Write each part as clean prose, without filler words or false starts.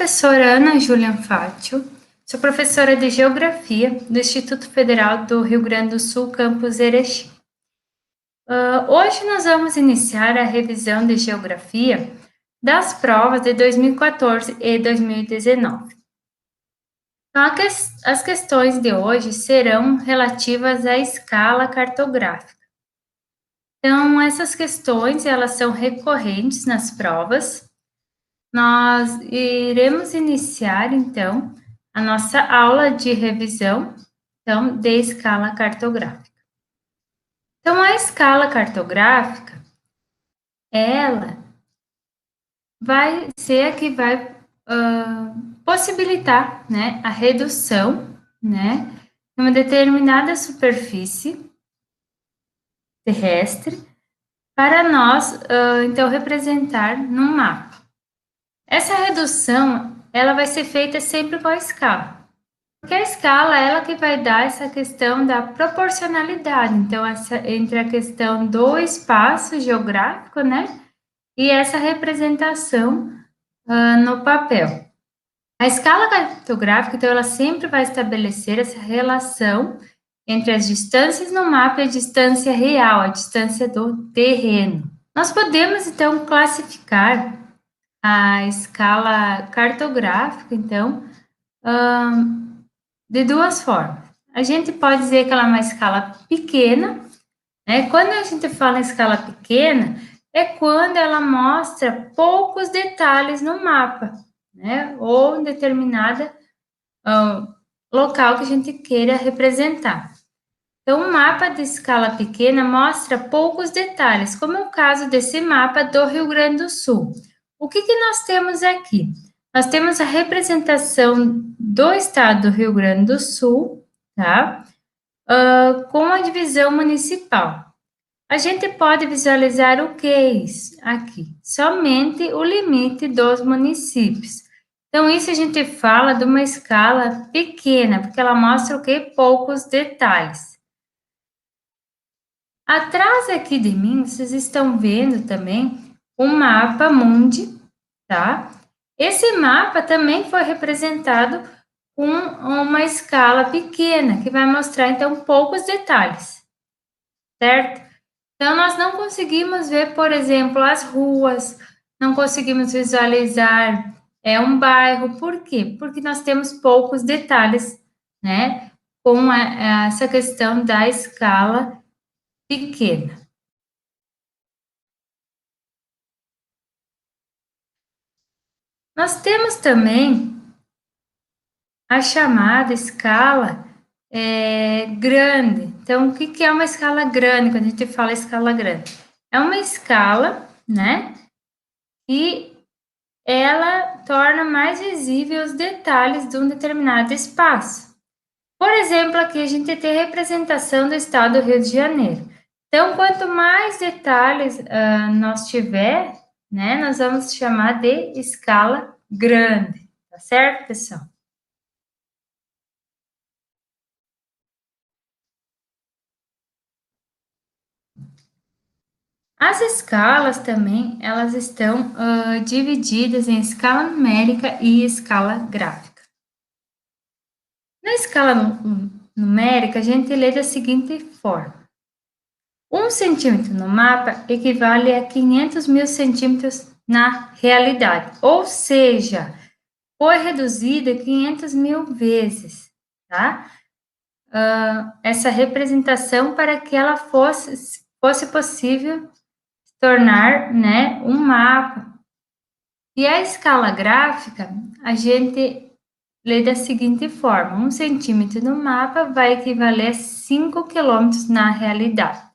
professora Ana Júlia Fátio, sou professora de Geografia do Instituto Federal do Rio Grande do Sul, campus Erechim. Hoje nós vamos iniciar a revisão de Geografia das provas de 2014 e 2019. Então, as questões de hoje serão relativas à escala cartográfica. Então, essas questões, elas são recorrentes nas provas. Nós iremos iniciar, então, a nossa aula de revisão, então, de escala cartográfica. Então, a escala cartográfica, ela vai ser a que vai possibilitar, né, a redução, né, de uma determinada superfície terrestre para nós, então, representar num mapa. Essa redução, ela vai ser feita sempre com a escala. Porque a escala, ela que vai dar essa questão da proporcionalidade. Então, entre a questão do espaço geográfico, né? E essa representação no papel. A escala cartográfica, então, ela sempre vai estabelecer essa relação entre as distâncias no mapa e a distância real, a distância do terreno. Nós podemos, então, classificar a escala cartográfica, então, de duas formas. A gente pode dizer que ela é uma escala pequena, né? Quando a gente fala em escala pequena, é quando ela mostra poucos detalhes no mapa, né? Ou em determinada local que a gente queira representar. Então, um mapa de escala pequena mostra poucos detalhes, como é o caso desse mapa do Rio Grande do Sul. O que nós temos aqui? Nós temos a representação do estado do Rio Grande do Sul, tá? Com a divisão municipal. A gente pode visualizar o que é isso aqui? Somente o limite dos municípios. Então, isso a gente fala de uma escala pequena, porque ela mostra o que? Poucos detalhes. Atrás aqui de mim, vocês estão vendo também o mapa mundi, tá? Esse mapa também foi representado com uma escala pequena, que vai mostrar, então, poucos detalhes, certo? Então, nós não conseguimos ver, por exemplo, as ruas, não conseguimos visualizar um bairro, por quê? Porque nós temos poucos detalhes, né? Com essa questão da escala pequena. Nós temos também a chamada escala grande. Então, o que é uma escala grande, quando a gente fala escala grande? É uma escala, né, que ela torna mais visível os detalhes de um determinado espaço. Por exemplo, aqui a gente tem a representação do estado do Rio de Janeiro. Então, quanto mais detalhes nós tiver, né, nós vamos chamar de escala grande, tá certo, pessoal? As escalas também, elas estão divididas em escala numérica e escala gráfica. Na escala numérica, a gente lê da seguinte forma. 1 centímetro no mapa equivale a 500 mil centímetros na realidade, ou seja, foi reduzida 500 mil vezes, tá? Essa representação para que ela fosse possível tornar, né, um mapa. E a escala gráfica, a gente lê da seguinte forma: 1 centímetro no mapa vai equivaler a 5 quilômetros na realidade.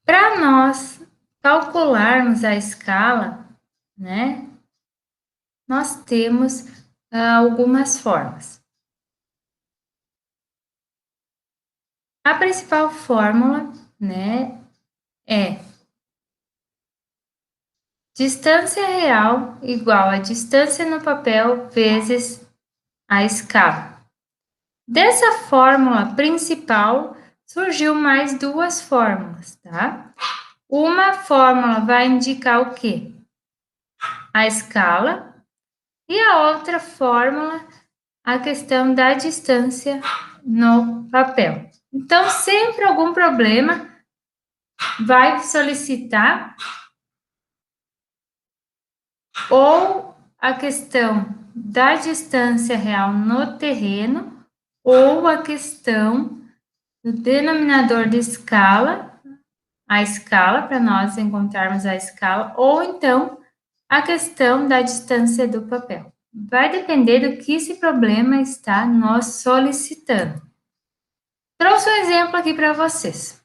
Para nós calcularmos a escala, né, nós temos algumas formas. A principal fórmula, né, é distância real igual a distância no papel vezes a escala. Dessa fórmula principal, surgiu mais duas fórmulas, tá? uma fórmula vai indicar o quê? A escala, e a outra fórmula, a questão da distância no papel. Então, sempre algum problema vai solicitar ou a questão da distância real no terreno, ou a questão do denominador de escala, a escala, para nós encontrarmos a escala, ou então a questão da distância do papel. Vai depender do que esse problema está nos solicitando. Trouxe um exemplo aqui para vocês.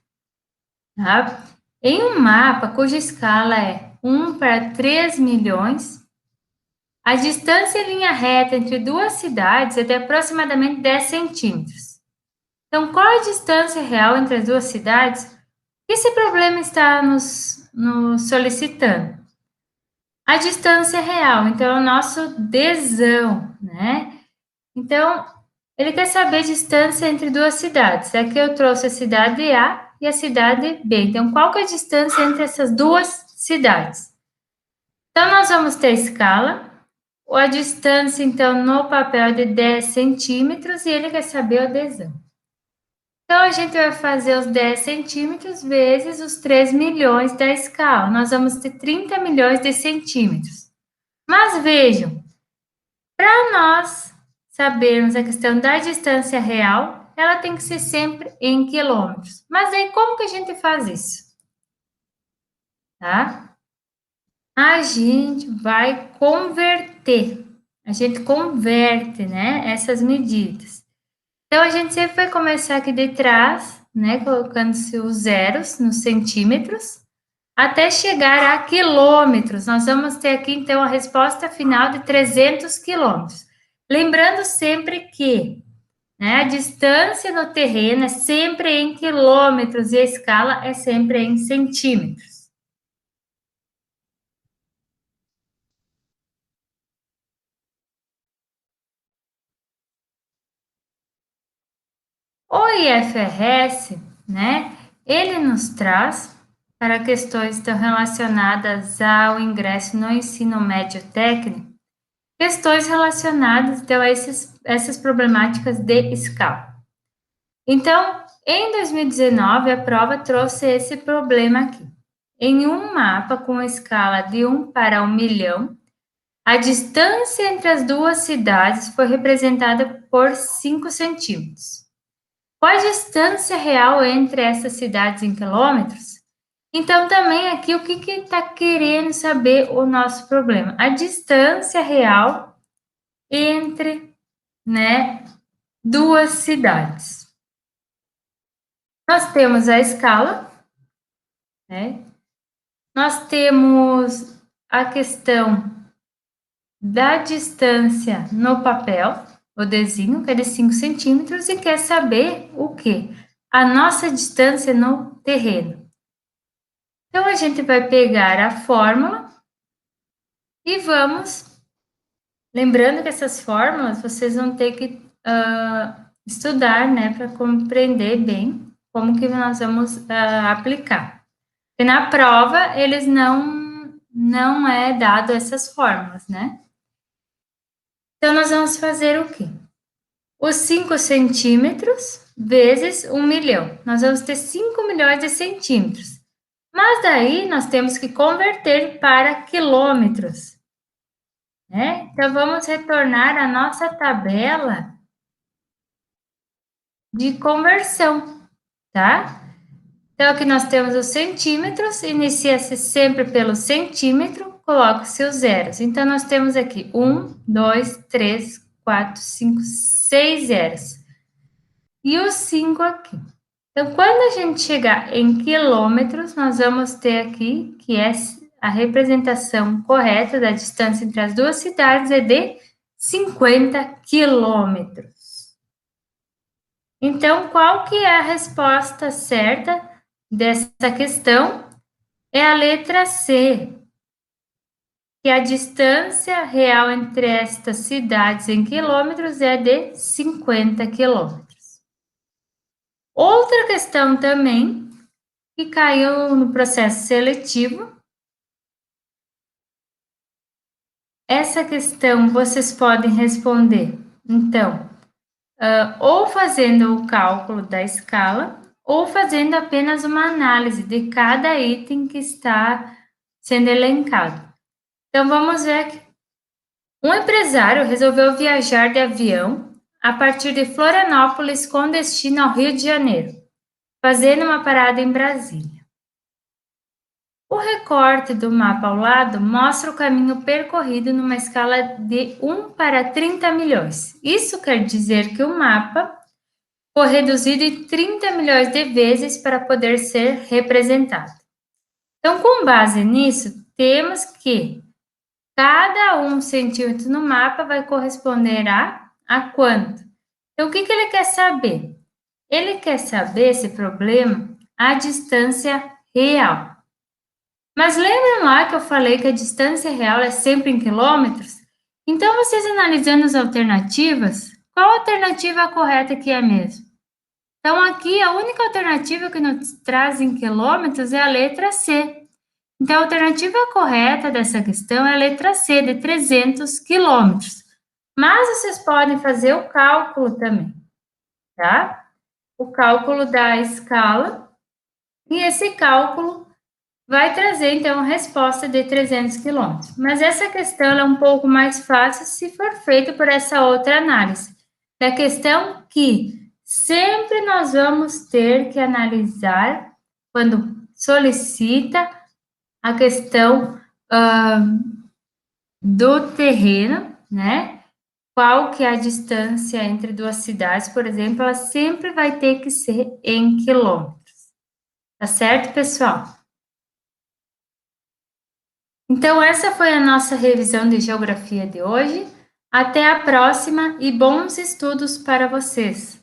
Tá? Em um mapa cuja escala é 1 para 3 milhões, a distância em linha reta entre duas cidades é de aproximadamente 10 centímetros. Então, qual a distância real entre as duas cidades? Esse problema está nos solicitando. A distância real, então, é o nosso desão, né? Então, ele quer saber a distância entre duas cidades. Aqui eu trouxe a cidade A e a cidade B. Então, qual que é a distância entre essas duas cidades? Então, nós vamos ter a escala, a distância, então, no papel é de 10 centímetros e ele quer saber o adesão. Então, a gente vai fazer os 10 centímetros vezes os 3 milhões da escala. Nós vamos ter 30 milhões de centímetros. Mas vejam, para nós sabermos a questão da distância real, ela tem que ser sempre em quilômetros. Mas aí, como que a gente faz isso? Tá? A gente vai converter. A gente converte, né, essas medidas. Então, a gente sempre vai começar aqui de trás, né, colocando-se os zeros nos centímetros, até chegar a quilômetros. Nós vamos ter aqui, então, a resposta final de 300 quilômetros. Lembrando sempre que, né, a distância no terreno é sempre em quilômetros e a escala é sempre em centímetros. O IFRS, né, ele nos traz para questões tão relacionadas ao ingresso no ensino médio técnico, questões relacionadas então, a essas problemáticas de escala. Então, em 2019, a prova trouxe esse problema aqui. Em um mapa com escala de 1 para 1 milhão, a distância entre as duas cidades foi representada por 5 centímetros. Qual a distância real entre essas cidades em quilômetros? Então, também aqui, o que está querendo saber o nosso problema? A distância real entre, né, duas cidades. Nós temos a escala, né? Nós temos a questão da distância no papel, o desenho, que é de 5 centímetros, e quer saber o quê? A nossa distância no terreno. Então, a gente vai pegar a fórmula e vamos... Lembrando que essas fórmulas vocês vão ter que estudar, né, para compreender bem como que nós vamos aplicar. E na prova, eles não é dado essas fórmulas, né? Então, nós vamos fazer o quê? Os 5 centímetros vezes 1 milhão. Nós vamos ter 5 milhões de centímetros. Mas daí, nós temos que converter para quilômetros, né? Então, vamos retornar à nossa tabela de conversão, tá? Então, aqui nós temos os centímetros, inicia-se sempre pelo centímetro, coloca-se os zeros. Então, nós temos aqui 1, 2, 3, 4, 5, 6 zeros. E os 5 aqui. Então, quando a gente chegar em quilômetros, nós vamos ter aqui, que é a representação correta da distância entre as duas cidades, é de 50 quilômetros. Então, qual que é a resposta certa dessa questão? É a letra C, que a distância real entre estas cidades em quilômetros é de 50 quilômetros. Outra questão também que caiu no processo seletivo. Essa questão vocês podem responder, então, ou fazendo o cálculo da escala, ou fazendo apenas uma análise de cada item que está sendo elencado. Então, vamos ver aqui. Um empresário resolveu viajar de avião a partir de Florianópolis com destino ao Rio de Janeiro, fazendo uma parada em Brasília. O recorte do mapa ao lado mostra o caminho percorrido numa escala de 1 para 30 milhões. Isso quer dizer que o mapa foi reduzido em 30 milhões de vezes para poder ser representado. Então, com base nisso, temos que cada 1 centímetro no mapa vai corresponder a quanto? Então, o que ele quer saber? Ele quer saber, esse problema, a distância real. Mas lembram lá que eu falei que a distância real é sempre em quilômetros? Então, vocês analisando as alternativas, qual a alternativa correta que é mesmo? Então, aqui, a única alternativa que nos traz em quilômetros é a letra C. Então, a alternativa correta dessa questão é a letra C, de 300 quilômetros. Mas vocês podem fazer o cálculo também, tá? O cálculo da escala. E esse cálculo vai trazer, então, a resposta de 300 quilômetros. Mas essa questão é um pouco mais fácil se for feita por essa outra análise. Da questão que sempre nós vamos ter que analisar quando solicita a questão do terreno, né? Qual que é a distância entre duas cidades, por exemplo, ela sempre vai ter que ser em quilômetros. Tá certo, pessoal? Então, essa foi a nossa revisão de geografia de hoje. Até a próxima e bons estudos para vocês!